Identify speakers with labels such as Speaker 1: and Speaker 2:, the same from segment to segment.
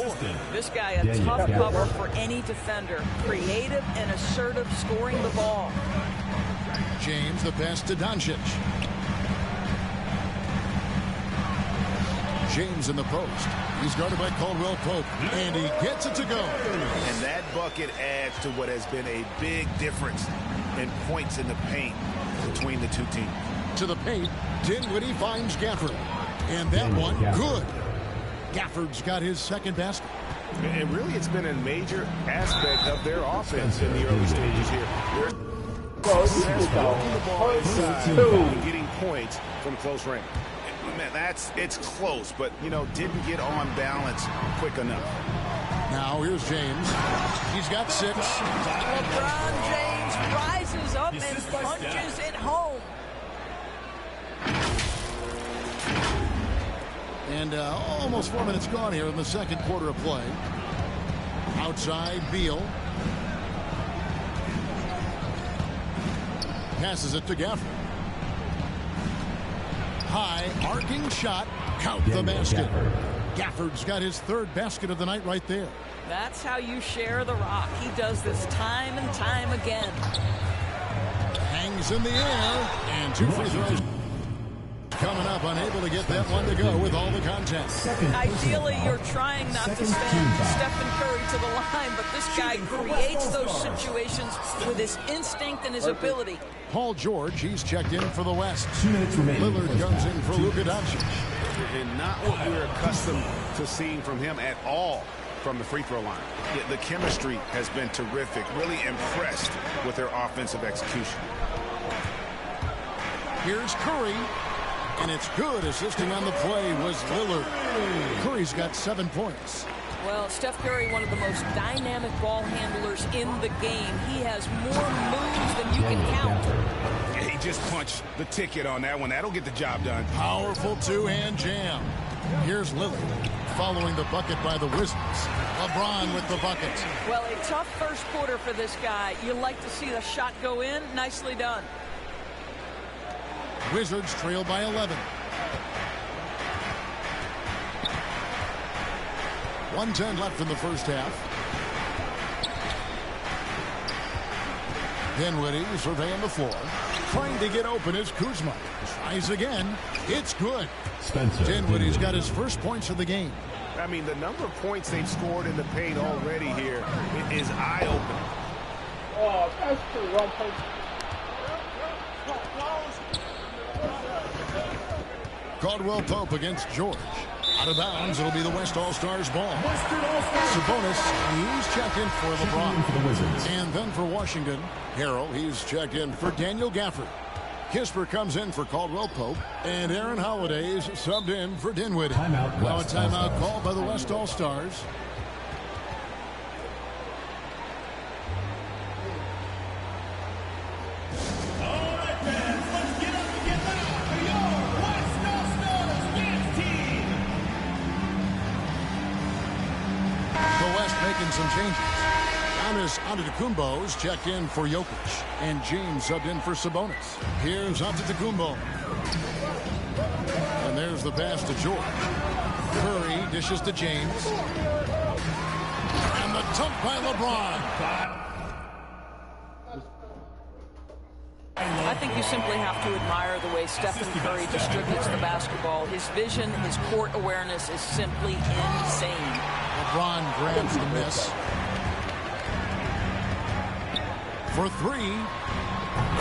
Speaker 1: 4.
Speaker 2: This guy, a tough cover for any defender. Creative and assertive scoring the ball.
Speaker 1: James, the pass to Doncic. James in the post. He's guarded by Caldwell Pope, and he gets it to go.
Speaker 3: And that bucket adds to what has been a big difference in points in the paint between the two teams.
Speaker 1: To the paint, Dinwiddie finds Gafford. And that one, good. Gafford's got his second basket.
Speaker 3: And really, it's been a major aspect of their offense in the early stages here. They're successful the ball inside and getting points from close range. Man, it's close, but, didn't get on balance quick enough.
Speaker 1: Now, here's James. He's got 6.
Speaker 2: LeBron James rises up and punches it home.
Speaker 1: And almost 4 minutes gone here in the second quarter of play. Outside, Beal. Passes it to Gafford. High, arcing shot. Count the basket. Gafford's got his 3rd basket of the night right there.
Speaker 2: That's how you share the rock. He does this time and time again.
Speaker 1: Hangs in the air. And 2 free throws. Coming up, unable to get that one to go with all the contact.
Speaker 2: Ideally, you're trying not to send Stephen Curry to the line, but this guy creates those situations with his instinct and his ability.
Speaker 1: Paul George, he's checked in for the West.
Speaker 4: 2 minutes remaining.
Speaker 1: Lillard comes in for Luka Doncic.
Speaker 3: And not what we're accustomed to seeing from him at all from the free throw line. The chemistry has been terrific. Really impressed with their offensive execution.
Speaker 1: Here's Curry. And it's good. Assisting on the play was Lillard. Curry's got 7 points.
Speaker 2: Well, Steph Curry, one of the most dynamic ball handlers in the game. He has more moves than you can count.
Speaker 3: Yeah, he just punched the ticket on that one. That'll get the job done.
Speaker 1: Powerful 2-hand jam. Here's Lillard following the bucket by the Wizards. LeBron with the bucket.
Speaker 2: Well, a tough first quarter for this guy. You like to see the shot go in. Nicely done.
Speaker 1: Wizards trail by 11. 1:10 left in the first half. Dinwiddie surveying the floor. Trying to get open is Kuzma. Tries again. It's good. Dinwiddie's got his first points of the game.
Speaker 3: I mean, the number of points they've scored in the paint already here is eye-opening.
Speaker 5: Oh, that's the wrong place.
Speaker 1: Caldwell Pope against George. Out of bounds, it'll be the West All-Stars ball. Sabonis, he's checked in for LeBron. And then for Washington, Harrell, he's checked in for Daniel Gafford. Kisper comes in for Caldwell Pope. And Aaron Holiday's subbed in for Dinwiddie. Now a timeout called by the West All-Stars. Making some changes. Giannis Antetokounmpo's checked in for Jokic. And James subbed in for Sabonis. Here's Antetokounmpo. And there's the pass to George. Curry dishes to James. And the dunk by LeBron.
Speaker 2: I think you simply have to admire the way Stephen Curry distributes the basketball. His vision, his court awareness is simply insane.
Speaker 1: LeBron grabs the miss. For 3.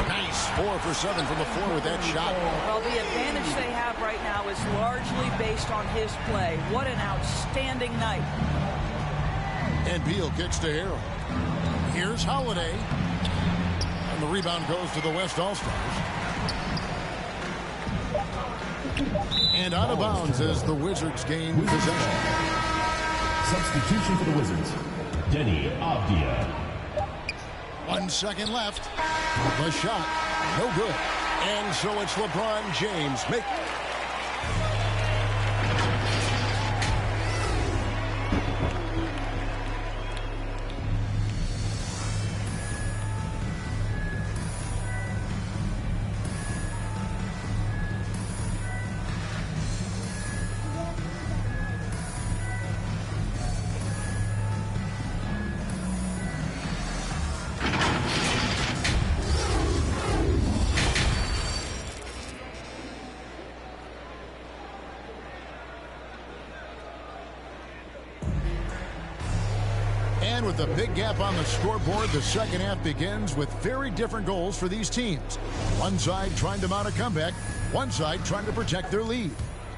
Speaker 1: Nice. 4 for 7 from the floor with that shot.
Speaker 2: Well, the advantage they have right now is largely based on his play. What an outstanding night.
Speaker 1: And Beal kicks to Harrell. Here's Holiday. And the rebound goes to the West All-Stars. And out of bounds as the Wizards gain possession.
Speaker 4: Substitution for the Wizards. Denny Avdia.
Speaker 1: 1 second left. The shot, no good. And so it's LeBron James making. And with the big gap on the scoreboard, the second half begins with very different goals for these teams. One side trying to mount a comeback, one side trying to protect their lead.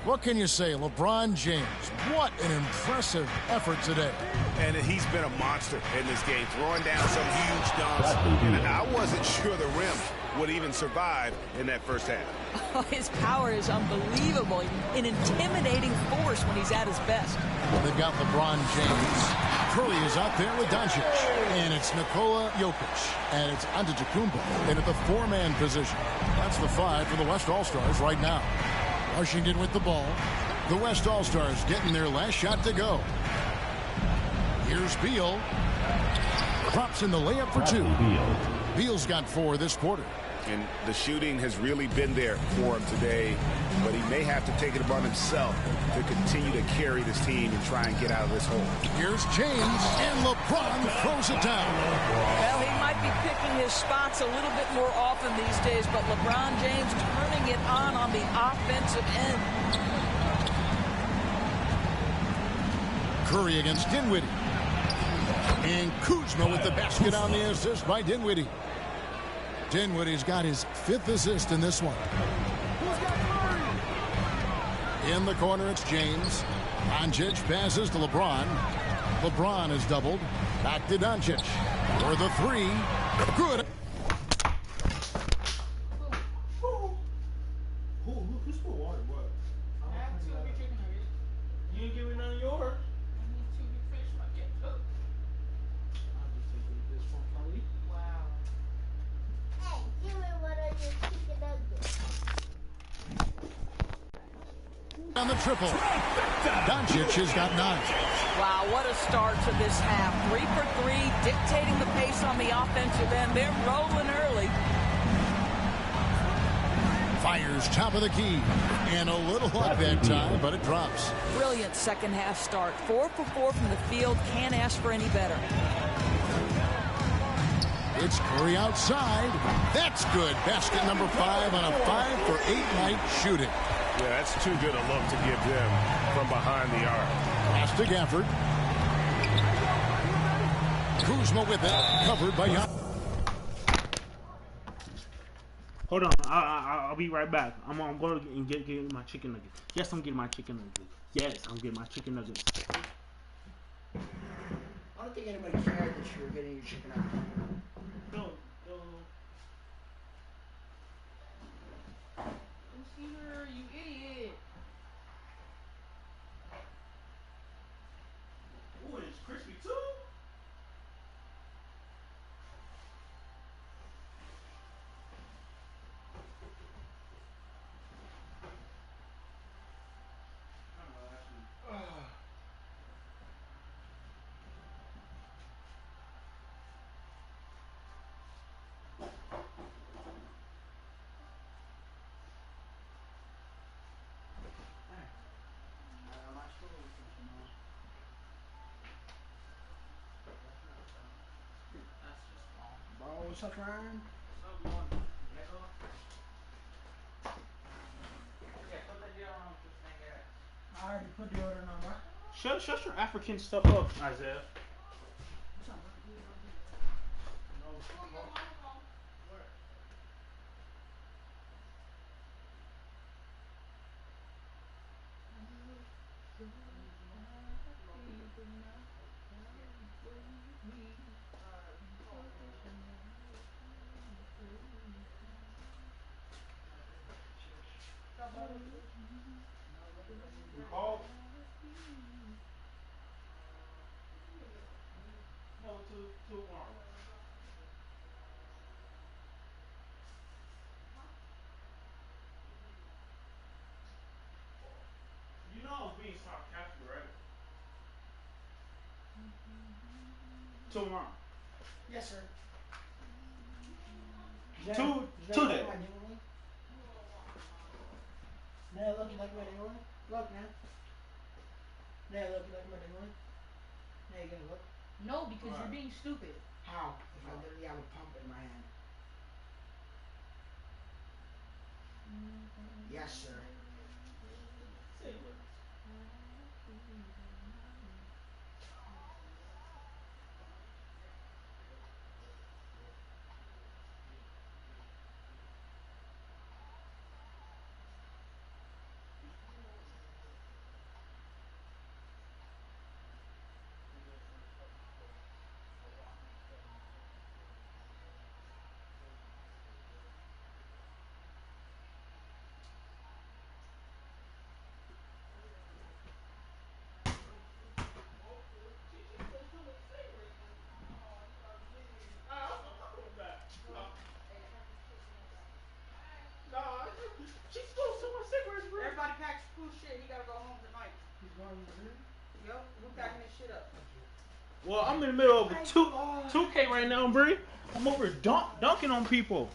Speaker 1: What can you say? LeBron James, what an impressive effort today.
Speaker 3: And he's been a monster in this game, throwing down some huge dunks. And I wasn't sure the rim would even survive in that first half.
Speaker 2: Oh, his power is unbelievable. An intimidating force when he's at his best.
Speaker 1: They've got LeBron James. Curry is out there with Doncic. And it's Nikola Jokic. And it's Antetokounmpo in at the four-man position. That's the five for the West All-Stars right now. Washington with the ball. The West All-Stars getting their last shot to go. Here's Beal. Drops in the layup for two. Beal's got 4 this quarter.
Speaker 3: And the shooting has really been there for him today, but he may have to take it upon himself to continue to carry this team and try and get out of this hole.
Speaker 1: Here's James, and LeBron throws it down.
Speaker 2: Well, he might be picking his spots a little bit more often these days, but LeBron James turning it on the offensive end.
Speaker 1: Curry against Dinwiddie. And Kuzma with the basket on the assist by Dinwiddie. Dinwiddie's got his 5th assist in this one. In the corner, it's James. Doncic passes to LeBron. LeBron is doubled. Back to Doncic. For the 3. Good.
Speaker 6: Who's for water? What?
Speaker 5: I have 2 big chicken nuggets.
Speaker 6: You ain't giving none of yours?
Speaker 5: I need 2 big fish when I get cooked.
Speaker 6: I'll just take this from Charlie.
Speaker 5: Wow.
Speaker 7: Hey, give me one of your chicken nuggets.
Speaker 1: On the triple. Doncic has got 9.
Speaker 2: Wow, what a start to this half. 3 for 3, dictating the pace on the offensive end. They're rolling early.
Speaker 1: Fires top of the key. And a little luck that time, but it drops.
Speaker 2: Brilliant second half start. 4 for 4 from the field. Can't ask for any better.
Speaker 1: It's Curry outside. That's good. Basket number 5 on a 5 for 8 night shooting.
Speaker 3: Yeah, that's too good a look to give them from behind the arc.
Speaker 1: Pass to Gafford. Kuzma with it. Covered by Jan.
Speaker 6: Hold on, I'll be right back. I'm going to get my chicken nuggets. Yes, I'm getting my chicken nuggets. Yes, I'm getting my chicken nuggets.
Speaker 8: I don't think anybody cared that you were getting your chicken nuggets.
Speaker 6: No.
Speaker 5: Receiver, you idiot.
Speaker 6: Ooh, it's crispy too?
Speaker 8: What's up, Ryan? I already put the order number.
Speaker 6: Shut your African stuff up, Isaiah. Recall? No, to Warren. You know I was being sarcastic, right? Tomorrow.
Speaker 8: Yes, sir.
Speaker 6: Two days.
Speaker 8: Now look, you like my dingling? Look now. Now look, you like my dingling? Now you gonna look?
Speaker 5: No, because you're being stupid.
Speaker 8: How? If I literally have a pump in my hand. Yes, sir.
Speaker 6: Well, I'm in the middle of a 2K right now, Bree. I'm over dunking on people.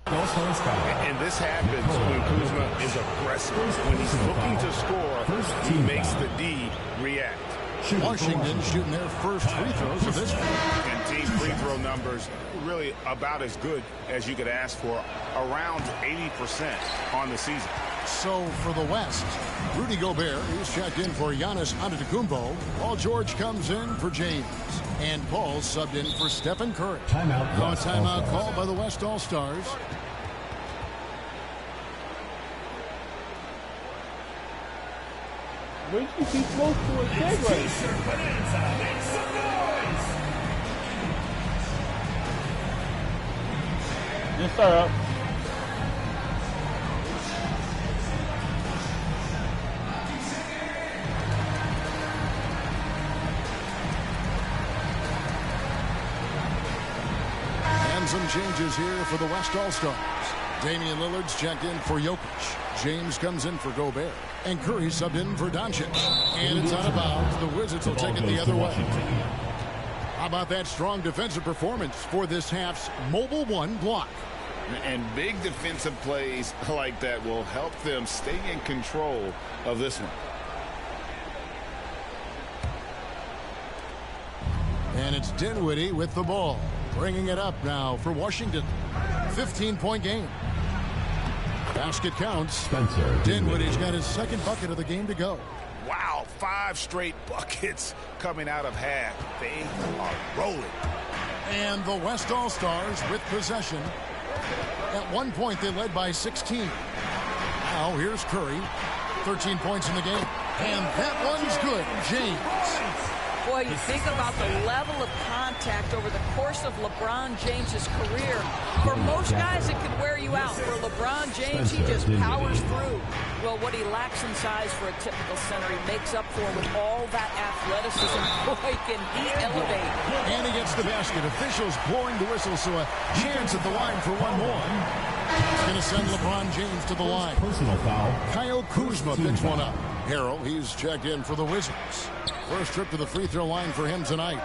Speaker 3: And this happens when Kuzma is aggressive. When he's looking to score, he makes the D react.
Speaker 1: Washington shooting their first free throws of this one.
Speaker 3: And team free throw numbers really about as good as you could ask for, around 80% on the season.
Speaker 1: So for the West, Rudy Gobert is checked in for Giannis Antetokounmpo. Paul George comes in for James. And Paul subbed in for Stephen Curry.
Speaker 4: Timeout.
Speaker 1: No timeout called by the West All-Stars.
Speaker 6: Where did you be close to a keg right? Just start up.
Speaker 1: And some changes here for the West All-Stars. Damian Lillard's checked in for Jokic. James comes in for Gobert. And Curry subbed in for Doncic. And it's out of bounds. The Wizards will take it the other way. How about that strong defensive performance for this half's Mobile One block?
Speaker 3: And big defensive plays like that will help them stay in control of this one.
Speaker 1: And it's Dinwiddie with the ball. Bringing it up now for Washington. 15-point game. Basket counts.
Speaker 4: Spencer
Speaker 1: Dinwiddie's got his second bucket of the game to go.
Speaker 3: Wow, 5 straight buckets coming out of half. They are rolling.
Speaker 1: And the West All-Stars with possession. At one point, they led by 16. Now, here's Curry. 13 points in the game. And that one's good. James.
Speaker 2: Boy, you think about the level of contact over the course of LeBron James's career. For most guys, it can wear you out. For LeBron James, he just powers through. Well, what he lacks in size for a typical center, he makes up for with all that athleticism. Boy, can he elevate.
Speaker 1: And he gets the basket. Officials blowing the whistle, so a chance at the line for one more. It's going to send LeBron James to the line.
Speaker 4: Personal foul.
Speaker 1: Kyle Kuzma picks one up. Harrell, he's checked in for the Wizards. First trip to the free throw line for him tonight.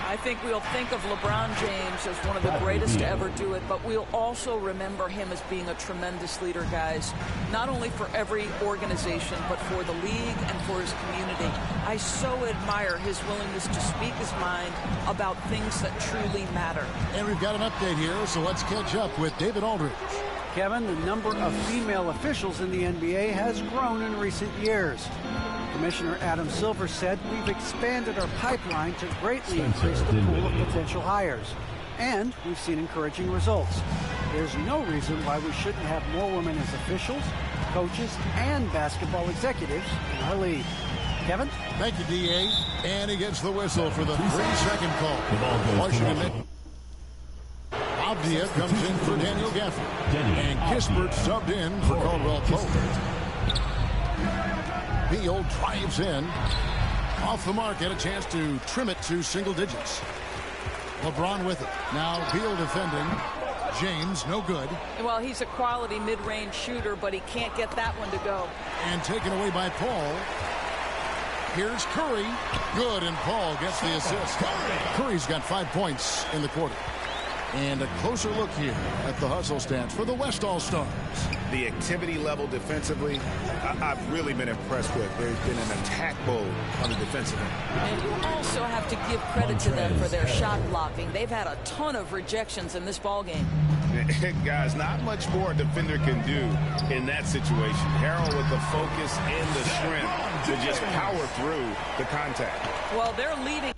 Speaker 2: I think we'll think of LeBron James as one of the greatest to ever do it, but we'll also remember him as being a tremendous leader, guys. Not only for every organization, but for the league and for his community. I so admire his willingness to speak his mind about things that truly matter.
Speaker 1: And we've got an update here, so let's catch up with David Aldridge.
Speaker 9: Kevin, the number of female officials in the NBA has grown in recent years. Commissioner Adam Silver said, "We've expanded our pipeline to greatly increase the pool of potential hires. And we've seen encouraging results. There's no reason why we shouldn't have more women as officials, coaches, and basketball executives in our league." Kevin?
Speaker 1: Thank you, D.A. And he gets the whistle for the 3-second call. Washington. Avdia comes in for Daniel Gafford. And Kispert subbed in for Caldwell Pope. Beal drives in. Off the mark, had a chance to trim it to single digits. LeBron with it. Now Beal defending. James, no good.
Speaker 2: Well, he's a quality mid-range shooter, but he can't get that one to go.
Speaker 1: And taken away by Paul. Here's Curry. Good, and Paul gets the assist. Curry's got 5 points in the quarter. And a closer look here at the hustle stats for the West All-Stars.
Speaker 3: The activity level defensively, I've really been impressed with. There's been an attack mode on the defensive end.
Speaker 2: And you also have to give credit to them for their shot blocking. They've had a ton of rejections in this ballgame.
Speaker 3: Guys, not much more a defender can do in that situation. Harrell with the focus and the strength to just power through the contact.
Speaker 2: Well, they're leading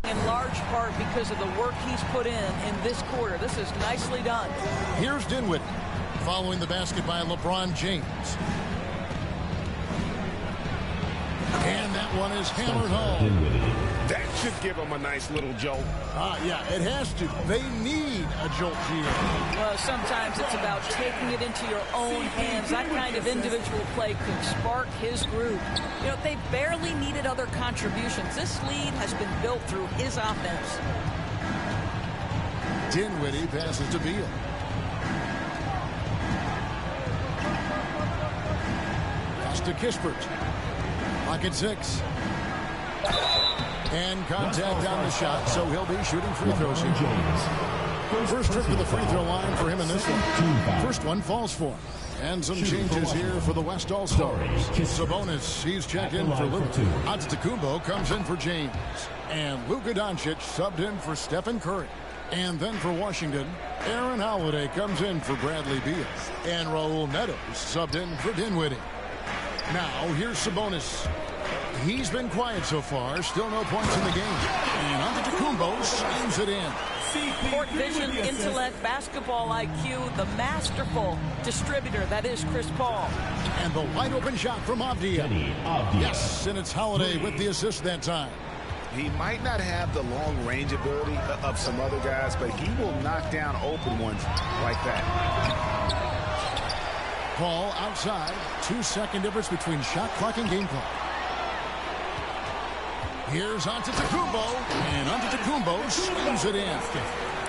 Speaker 2: in large part because of the work he's put in this quarter. This is nicely done.
Speaker 1: Here's Dinwiddie following the basket by LeBron James. And that one is hammered home.
Speaker 3: That should give them a nice little jolt.
Speaker 1: Yeah, it has to. They need a jolt here.
Speaker 2: Well, sometimes it's about taking it into your own hands. That kind of individual play could spark his groove. You know, they barely needed other contributions. This lead has been built through his offense.
Speaker 1: Dinwiddie passes to Beal. Pass to Kispert. Pocket 6. And contact on the shot, so he'll be shooting free throws here. First trip to the free throw line for him in this one. First one falls for him. And some changes here for the West All-Stars. Sabonis, he's checked in for Luka. Antetokounmpo comes in for James. And Luka Doncic subbed in for Stephen Curry. And then for Washington, Aaron Holiday comes in for Bradley Beal. And Raul Neto subbed in for Dinwiddie. Now, here's Sabonis. He's been quiet so far. Still no points in the game. And Antetokounmpo slams it in.
Speaker 2: Court vision, intellect, basketball IQ, the masterful distributor that is Chris Paul.
Speaker 1: And the wide open shot from Avdia. Yes, and it's Holiday with the assist that time.
Speaker 3: He might not have the long range ability of some other guys, but he will knock down open ones like that.
Speaker 1: Paul outside. 2-second difference between shot clock and game clock. Here's Antetokounmpo, and Antetokounmpo slams it in.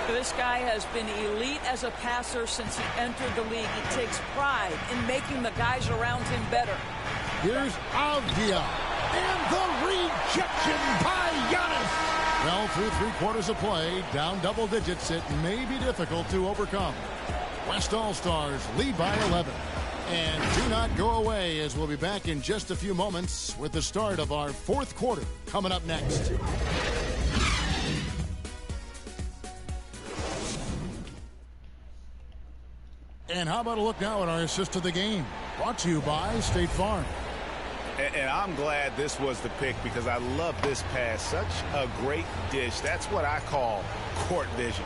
Speaker 2: This guy has been elite as a passer since he entered the league. He takes pride in making the guys around him better.
Speaker 1: Here's Avdia, and the rejection by Giannis. Well, through 3/4 of play, down double digits, it may be difficult to overcome. West All-Stars lead by 11. And do not go away, as we'll be back in just a few moments with the start of our 4th quarter coming up next. And how about a look now at our assist of the game? Brought to you by State Farm.
Speaker 3: And I'm glad this was the pick because I love this pass. Such a great dish. That's what I call court vision.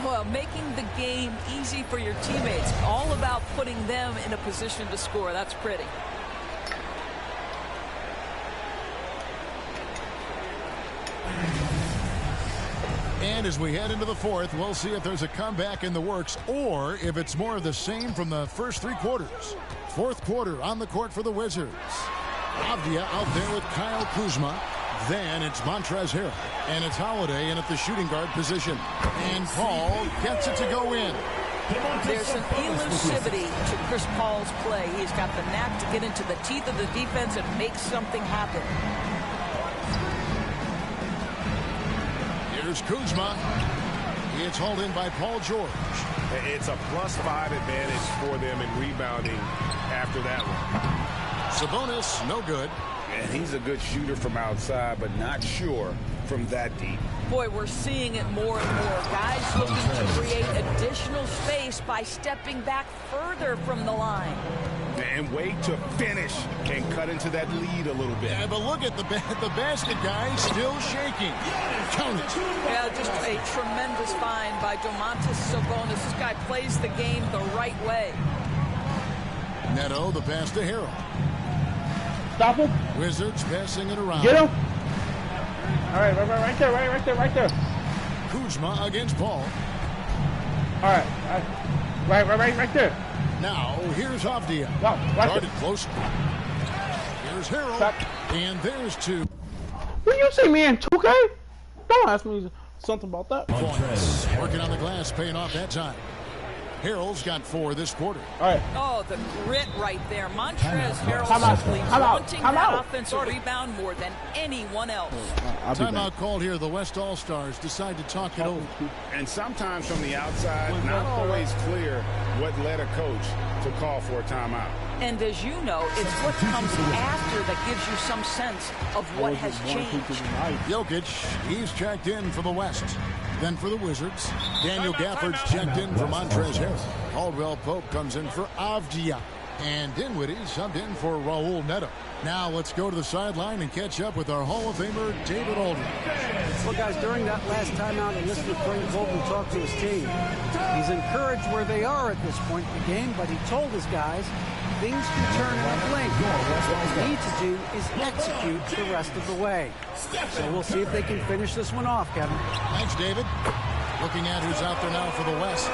Speaker 2: Well, making the game easy for your teammates. All about putting them in a position to score. That's pretty.
Speaker 1: And as we head into the 4th, we'll see if there's a comeback in the works or if it's more of the same from the first 3 quarters. 4th quarter on the court for the Wizards. Avdia out there with Kyle Kuzma. Then it's Montrezl Harrell, and it's Holiday in at the shooting guard position. And Paul gets it to go in.
Speaker 2: There's an elusivity to Chris Paul's play. He's got the knack to get into the teeth of the defense and make something happen.
Speaker 1: Here's Kuzma. It's hauled in by Paul George.
Speaker 3: It's a +5 advantage for them in rebounding after that one.
Speaker 1: Sabonis, no good.
Speaker 3: And he's a good shooter from outside, but not sure from that deep.
Speaker 2: Boy, we're seeing it more and more. Guys looking to create additional space by stepping back further from the line.
Speaker 3: And wait to finish and cut into that lead a little bit.
Speaker 1: Yeah, but look at the basket guy still shaking. Count it.
Speaker 2: Yeah, just a tremendous find by Domantas Sabonis. This guy plays the game the right way.
Speaker 1: Neto, the pass to Harrell.
Speaker 6: Stop him.
Speaker 1: Wizards passing it around.
Speaker 6: Get him. All right, right there.
Speaker 1: Kuzma against Paul.
Speaker 6: All right, right there.
Speaker 1: Now, here's Avdia. Guarded close. Here's Harrell.
Speaker 6: Stop.
Speaker 1: And there's 2.
Speaker 6: When you say man 2K, don't ask me something about that.
Speaker 1: Points. Working on the glass, paying off that time. Harrell's got 4 this quarter.
Speaker 6: All right.
Speaker 2: Oh, the grit right there. Montrezl Harrell simply wanting that offensive rebound more than anyone else.
Speaker 1: Timeout called here. The West All-Stars decide to talk it over.
Speaker 3: And sometimes from the outside, not always clear what led a coach to call for a timeout.
Speaker 2: And as you know, it's what comes after that gives you some sense of what has changed.
Speaker 1: Jokic, he's checked in for the West. Then for the Wizards, Daniel Gafford's checked in for Montrezl Harrell. Caldwell Pope comes in for Avdia. And Dinwiddie subbed in for Raul Neto. Now let's go to the sideline and catch up with our Hall of Famer, David Aldridge.
Speaker 9: Well, guys, during that last timeout, I listened to Frank Vogel talk to his team. He's encouraged where they are at this point in the game, but he told his guys things can turn in a blink. What they need to do is execute the rest of the way. So we'll see if they can finish this one off, Kevin.
Speaker 1: Thanks, David. Looking at who's out there now for the West.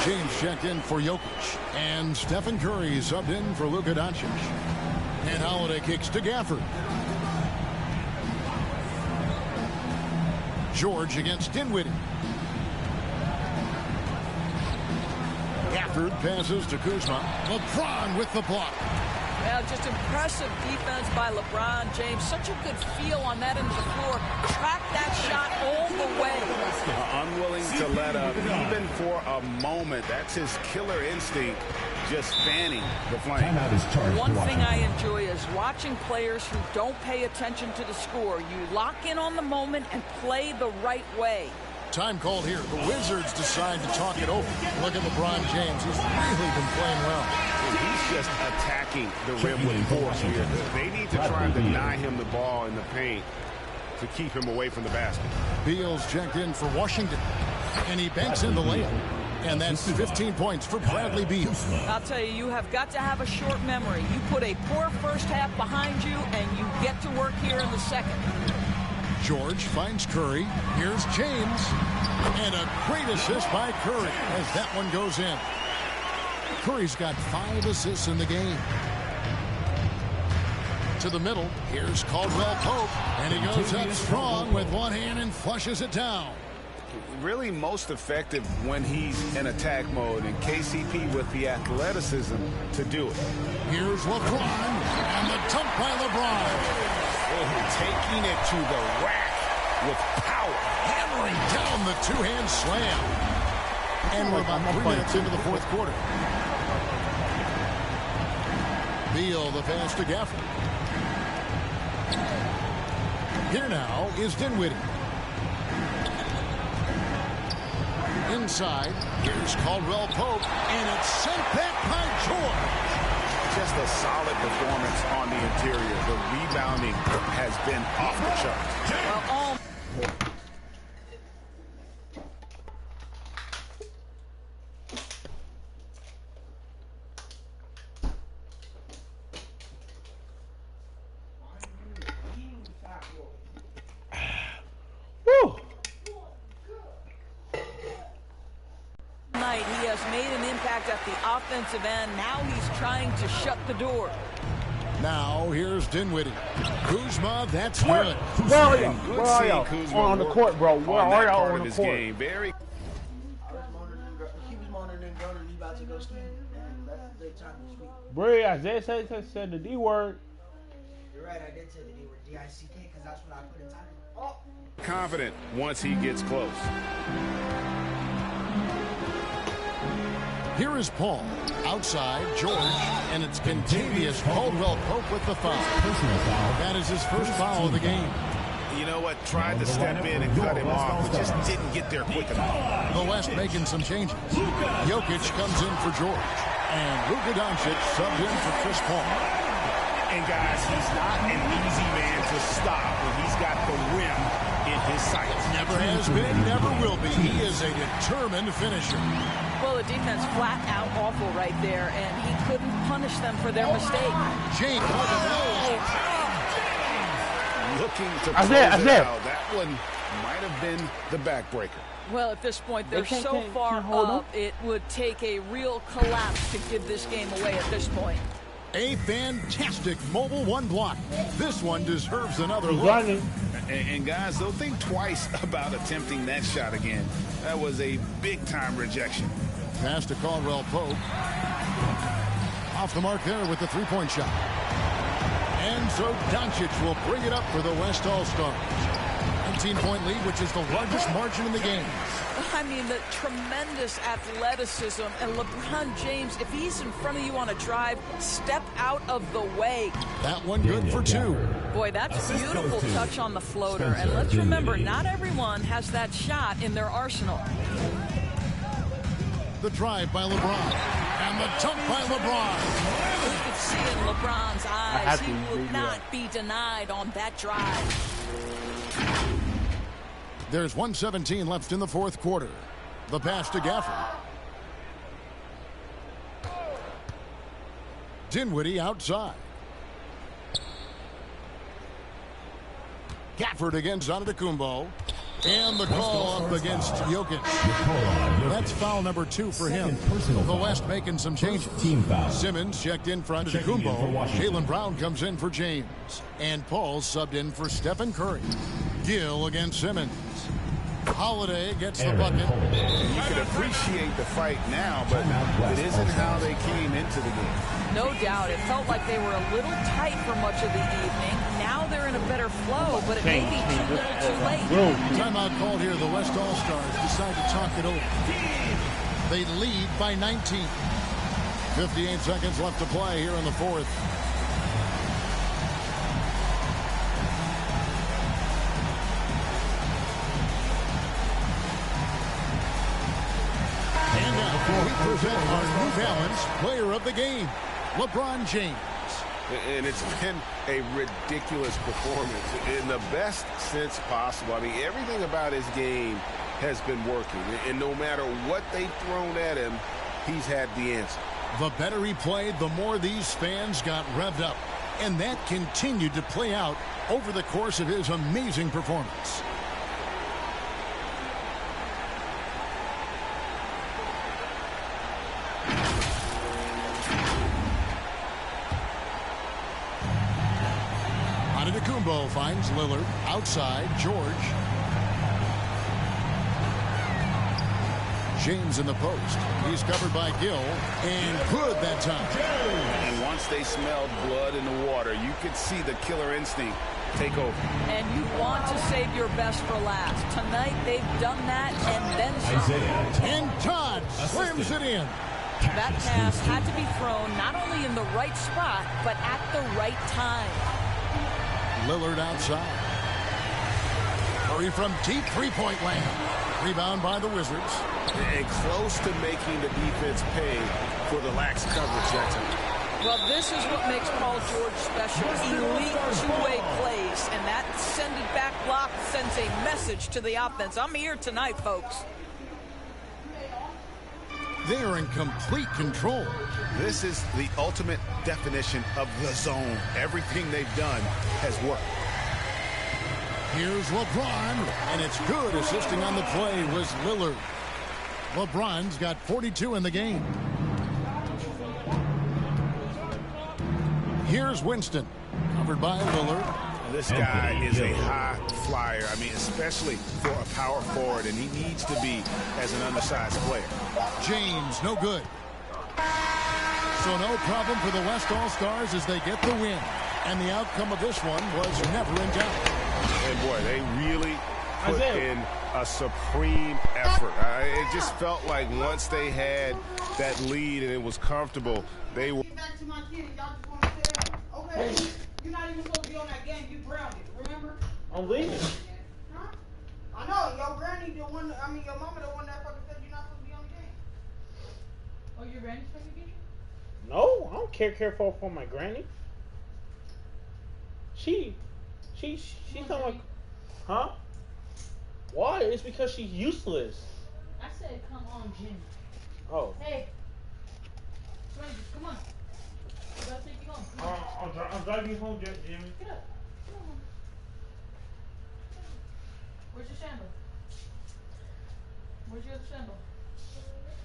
Speaker 1: James checked in for Jokic. And Stephen Curry subbed in for Luka Doncic. And Holiday kicks to Gafford. George against Dinwiddie. Gafford passes to Kuzma. LeBron with the block.
Speaker 2: Well, just impressive defense by LeBron James. Such a good feel on that end of the floor. Track that shot all the way.
Speaker 3: Unwilling to let up, even for a moment. That's his killer instinct, just fanning the flame.
Speaker 2: One thing I enjoy is watching players who don't pay attention to the score. You lock in on the moment and play the right way.
Speaker 1: Time called here. The Wizards decide to talk it over. Look at LeBron James. He's really been playing well.
Speaker 3: He's just attacking the rim with force here. They need to try and deny him the ball in the paint to keep him away from the basket.
Speaker 1: Beal's checked in for Washington, and he banks in the layup. And that's 15 points for Bradley Beal.
Speaker 2: I'll tell you, you have got to have a short memory. You put a poor first half behind you, and you get to work here in the second.
Speaker 1: George finds Curry. Here's James. And a great assist by Curry as that one goes in. Curry's got 5 assists in the game. To the middle. Here's Caldwell Pope. And he goes up strong with one hand and flushes it down.
Speaker 3: Really most effective when he's in attack mode, and KCP with the athleticism to do it.
Speaker 1: Here's LeBron. And the dunk by LeBron.
Speaker 3: Taking it to the rack with power.
Speaker 1: Hammering down the two-hand slam. And we're about 3 minutes into the fourth quarter. Beal, the pass to Gafford. Here now is Dinwiddie. Inside, here's Caldwell Pope, and it's sent back by George.
Speaker 3: Just a solid performance on the interior. The rebounding has been off the charts.
Speaker 2: Woo! He has made an impact at the offensive end. Now he's trying to shut the door.
Speaker 1: Now here's Dinwiddie. Kuzma, that's good.
Speaker 6: Where are y'all? Where are y'all? On the court, bro. Where are y'all on the court?
Speaker 3: Game. Very.
Speaker 8: He was moaning and groaning. He about to go ski, and that's the time to speak.
Speaker 6: Bro, Isaiah said the D word.
Speaker 8: You're right. I did say the D word, D-I-C-K, because that's what I put in time. Oh.
Speaker 3: Confident once he gets close.
Speaker 1: Here is Paul. Outside, George, and it's contagious. Caldwell Pope with the foul. That is his first foul of the game.
Speaker 3: You know what? Tried to step in and cut him off, but just didn't get there quick enough.
Speaker 1: The West making some changes. Jokic comes in for George, and Luka Doncic subbed in for Chris Paul.
Speaker 3: And guys, he's not an easy man to stop when he's got the rim in his sights.
Speaker 1: Never has been, never will be. He is a determined finisher.
Speaker 2: Well, the defense flat out awful right there, and he couldn't punish them for their mistake.
Speaker 1: James
Speaker 3: looking to close it out. That one might have been the backbreaker.
Speaker 2: Well, at this point, they're so far up, it would take a real collapse to give this game away at this point.
Speaker 1: A fantastic Mobile One block. This one deserves another look.
Speaker 3: And guys, they'll think twice about attempting that shot again. That was a big-time rejection.
Speaker 1: Pass to Caldwell Pope. Off the mark there with the three-point shot. And so Doncic will bring it up for the West All-Stars. 19-point lead, which is the largest margin in the game.
Speaker 2: I mean, the tremendous athleticism. And LeBron James, if he's in front of you on a drive, step out of the way.
Speaker 1: That one good for 2.
Speaker 2: Boy, that's a beautiful touch on the floater. And let's remember, not everyone has that shot in their arsenal.
Speaker 1: The drive by LeBron. And the dunk by LeBron.
Speaker 2: You could see in LeBron's eyes, he will not be denied on that drive.
Speaker 1: There's 1:17 left in the fourth quarter. The pass to Gafford. Dinwiddie outside. Gafford against Antetokounmpo. And the call up against Jokic. That's foul number 2 for him. The West making some changes. Simmons checked in for Antetokounmpo. Jaylen Brown comes in for James. And Paul subbed in for Stephen Curry. Gill against Simmons. Holiday gets the
Speaker 4: Aaron
Speaker 1: bucket.
Speaker 4: Holiday.
Speaker 3: You can appreciate the fight now, but it isn't how they came into the game.
Speaker 2: No doubt. It felt like they were a little tight for much of the evening. Now they're in a better flow, but it may be too little too late.
Speaker 1: Timeout called here. The West All-Stars decide to talk it over. They lead by 19. 58 seconds left to play here in the fourth. And now we present our New Balance Player of the Game, LeBron James.
Speaker 3: And it's been a ridiculous performance in the best sense possible. I mean, everything about his game has been working. And no matter what they've thrown at him, he's had the answer.
Speaker 1: The better he played, the more these fans got revved up. And that continued to play out over the course of his amazing performance. Antetokounmpo finds Lillard outside. George. James in the post. He's covered by Gill, and good that time.
Speaker 3: And once they smelled blood in the water, you could see the killer instinct take over.
Speaker 2: And you want to save your best for last. Tonight they've done that and then some.
Speaker 1: And Todd slams it in.
Speaker 2: That pass had to be thrown not only in the right spot, but at the right time.
Speaker 1: Lillard outside. Curry from deep three-point land. Rebound by the Wizards.
Speaker 3: And close to making the defense pay for the lax coverage that time.
Speaker 2: Well, this is what makes Paul George special. Elite two-way plays, and that send-it-back block sends a message to the offense. I'm here tonight, folks.
Speaker 1: They are in complete control.
Speaker 3: This is the ultimate definition of the zone. Everything they've done has worked.
Speaker 1: Here's LeBron, and it's good. Assisting on the play was Lillard. LeBron's got 42 in the game. Here's Winston, covered by Lillard.
Speaker 3: This guy is a high flyer. I mean, especially for a power forward, and he needs to be as an undersized player.
Speaker 1: James, no good. So no problem for the West All-Stars as they get the win. And the outcome of this one was never in doubt.
Speaker 3: And boy, they really put in a supreme effort. It just felt like once they had that lead and it was comfortable, they were.
Speaker 8: Back to my kid, y'all just want to stay up. Okay. You're not even supposed to be on that game. You grounded. Remember?
Speaker 6: I'm leaving.
Speaker 8: Huh? I know. Your granny the one. I mean, your mama the one that fucking said you're not supposed to be on the game.
Speaker 5: Oh, your granny's supposed to be?
Speaker 6: No, I don't care for my granny. She kind of like, huh? Why? It's because she's useless.
Speaker 5: I said, come on, Jimmy.
Speaker 6: Oh.
Speaker 5: Hey. Stranger, come on. I gotta take you home.
Speaker 6: I'm driving you home, Jimmy.
Speaker 5: Get up. Come on. Where's your sandal? Where's your other sandal?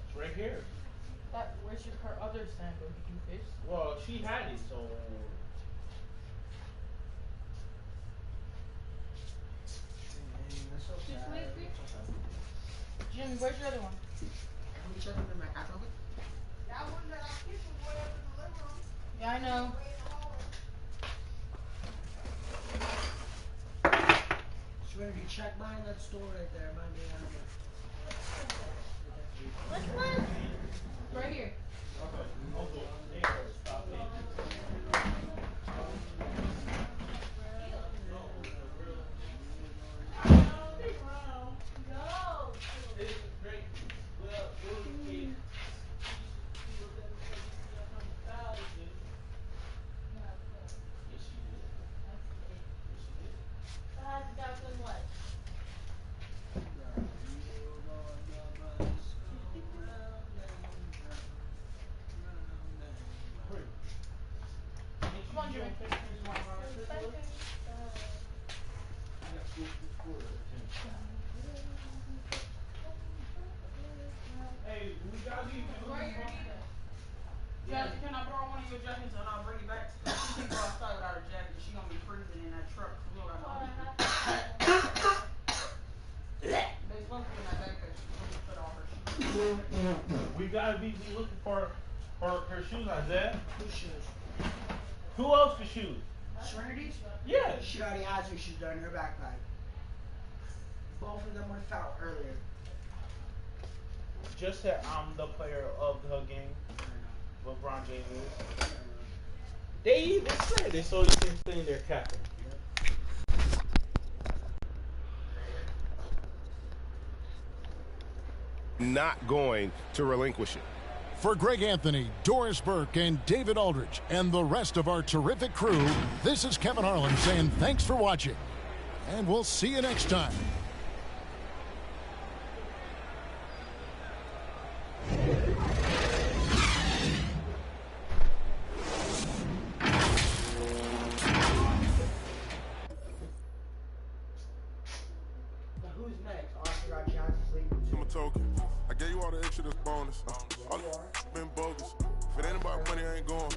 Speaker 6: It's right here.
Speaker 5: Where's her other sandal? Did you fish?
Speaker 6: Well, she had it, so.
Speaker 5: Jimmy, where's your other one? Yeah, I know.
Speaker 8: Swear, you check mine, that store right there. Might be out of
Speaker 7: Which one?
Speaker 5: Right here. Come on, Jimmy.
Speaker 6: Hey, we gotta leave.
Speaker 5: Jackie, can I borrow one of your jackets and I'll bring it back? She can go outside without her jacket. She gonna be freezing in that truck. We don't got no heat.
Speaker 6: We gotta be looking for her shoes, Isaiah.
Speaker 8: Whose shoes?
Speaker 6: Who else for shoes?
Speaker 8: Serenity's?
Speaker 6: Yeah.
Speaker 8: She already has her shoes in her backpack. Both of them were fouled earlier.
Speaker 6: Just said I'm the player of her game. LeBron James is. They even said they saw the same thing their captain.
Speaker 3: Not going to relinquish it.
Speaker 1: For Greg Anthony, Doris Burke, and David Aldridge, and the rest of our terrific crew, this is Kevin Harlan saying thanks for watching. And we'll see you next time.
Speaker 8: Who's next? Oh, I forgot Johnson's leaving too.
Speaker 10: I'm a token. I gave you all the extra that's bonus. All been bogus. If it ain't about money, I ain't going.